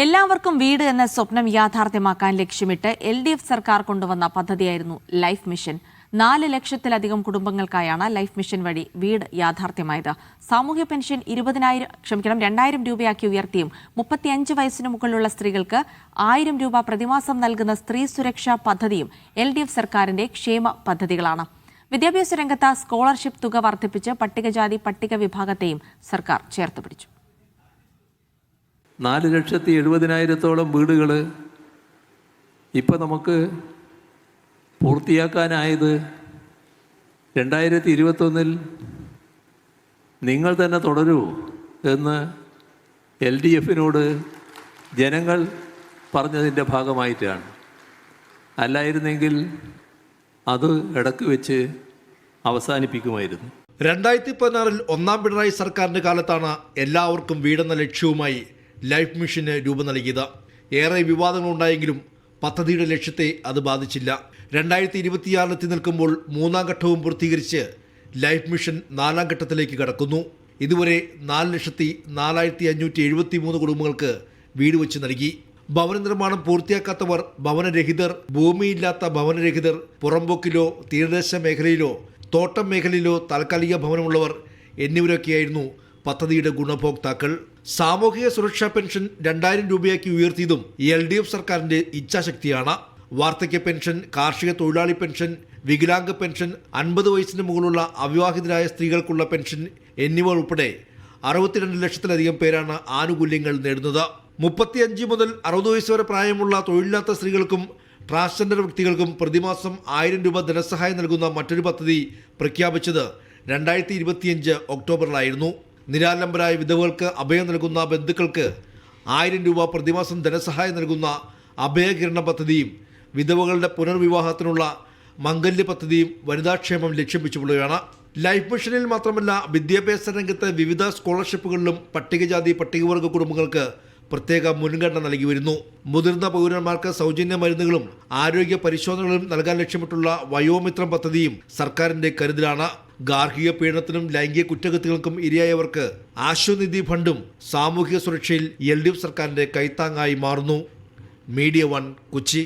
എല്ലാവർക്കും വീട് എന്ന സ്വപ്നം യാഥാർത്ഥ്യമാക്കാൻ ലക്ഷ്യമിട്ട് LDF സർക്കാർ കൊണ്ടുവന്ന പദ്ധതിയായിരുന്നു ലൈഫ് മിഷൻ. 4 ലക്ഷത്തിലധികം കുടുംബങ്ങൾക്കായാണ് ലൈഫ് മിഷൻ വഴി വീട് യാഥാർത്ഥ്യമായത്. സാമൂഹ്യ പെൻഷൻ 2,000 രൂപയാക്കി ഉയർത്തിയും 35 വയസ്സിന് മുകളിലുള്ള സ്ത്രീകൾക്ക് 1000 രൂപ പ്രതിമാസം നൽകുന്ന സ്ത്രീ സുരക്ഷാ പദ്ധതിയും LDF സർക്കാരിന്റെ ക്ഷേമ പദ്ധതികളാണ്. വിദ്യാഭ്യാസ രംഗത്ത് സ്കോളർഷിപ്പ് തുക വർദ്ധിപ്പിച്ച് പട്ടികജാതി പട്ടിക വിഭാഗത്തെയും സർക്കാർ ചേർത്ത് പിടിച്ചു. 4,70,000-ഓളം വീടുകൾ ഇപ്പോൾ നമുക്ക് പൂർത്തിയാക്കാനായത് 2021 നിങ്ങൾ തന്നെ തുടരൂ എന്ന് LDFിനോട് ജനങ്ങൾ പറഞ്ഞതിൻ്റെ ഭാഗമായിട്ടാണ്. അല്ലായിരുന്നെങ്കിൽ അത് ഇടക്ക് വെച്ച് അവസാനിപ്പിക്കുമായിരുന്നു. 2016 ഒന്നാം പിണറായി സർക്കാരിൻ്റെ കാലത്താണ് എല്ലാവർക്കും വീടെന്ന ലക്ഷ്യവുമായി ലൈഫ് മിഷന് രൂപം നൽകിയത്. ഏറെ വിവാദങ്ങളുണ്ടായെങ്കിലും പദ്ധതിയുടെ ലക്ഷ്യത്തെ അത് ബാധിച്ചില്ല. 2026 എത്തി നിൽക്കുമ്പോൾ 3ാം ഘട്ടവും പൂർത്തീകരിച്ച് ലൈഫ് മിഷൻ 4ാം ഘട്ടത്തിലേക്ക് കടക്കുന്നു. ഇതുവരെ 4,04,573 കുടുംബങ്ങൾക്ക് വീട് വെച്ച് നൽകി. ഭവന നിർമ്മാണം പൂർത്തിയാക്കാത്തവർ, ഭവനരഹിതർ, ഭൂമിയില്ലാത്ത ഭവനരഹിതർ, പുറമ്പോക്കിലോ തീരദേശ മേഖലയിലോ തോട്ടം മേഖലയിലോ താൽക്കാലിക ഭവനമുള്ളവർ എന്നിവരൊക്കെയായിരുന്നു പദ്ധതിയുടെ ഗുണഭോക്താക്കൾ. സാമൂഹിക സുരക്ഷാ പെൻഷൻ 2,000 രൂപയാക്കി ഉയർത്തിയതും LDF സർക്കാരിന്റെ ഇച്ഛാശക്തിയാണ്. വാർദ്ധക്യ പെൻഷൻ, കാർഷിക തൊഴിലാളി പെൻഷൻ, വികലാംഗ പെൻഷൻ, 50 വയസ്സിന് മുകളിലുള്ള അവിവാഹിതരായ സ്ത്രീകൾക്കുള്ള പെൻഷൻ എന്നിവ ഉൾപ്പെടെ 62 ലക്ഷത്തിലധികം പേരാണ് ആനുകൂല്യങ്ങൾ നേടുന്നത്. 35 മുതൽ 60 വയസ്സ് വരെ പ്രായമുള്ള തൊഴിലില്ലാത്ത സ്ത്രീകൾക്കും ട്രാൻസ്ജെൻഡർ വ്യക്തികൾക്കും പ്രതിമാസം 1000 രൂപ ധനസഹായം നൽകുന്ന മറ്റൊരു പദ്ധതി പ്രഖ്യാപിച്ചത് 2025 ഒക്ടോബറിലായിരുന്നു. നിരാലംബരായ വിധവകൾക്ക് അഭയം നൽകുന്ന ബന്ധുക്കൾക്ക് 1000 രൂപ പ്രതിമാസം ധനസഹായം നൽകുന്ന അഭയകിരണ പദ്ധതിയും വിധവകളുടെ പുനർവിവാഹത്തിനുള്ള മംഗല്യ പദ്ധതിയും വനിതാക്ഷേമം ലക്ഷ്യം വെച്ചുള്ളവയാണ്. ലൈഫ് മിഷനിൽ മാത്രമല്ല, വിദ്യാഭ്യാസ രംഗത്ത് വിവിധ സ്കോളർഷിപ്പുകളിലും പട്ടികജാതി പട്ടികവർഗ കുടുംബങ്ങൾക്ക് പ്രത്യേക മുൻഗണന നൽകി വരുന്നു. മുതിർന്ന പൗരന്മാർക്ക് സൗജന്യ മരുന്നുകളും ആരോഗ്യ പരിശോധനകളും നൽകാൻ ലക്ഷ്യമിട്ടുള്ള വയോമിത്രം പദ്ധതിയും സർക്കാരിന്റെ കരുതലാണ്. ഗാർഹിക പീഡനത്തിനും ലൈംഗിക കുറ്റകൃത്യങ്ങൾക്കും ഇരയായവർക്ക് ആശ്വനിധി ഫണ്ടും സാമൂഹിക സുരക്ഷയിൽ LDF സർക്കാരിന്റെ കൈത്താങ്ങായി മാറുന്നു. മീഡിയ 1 കൊച്ചി.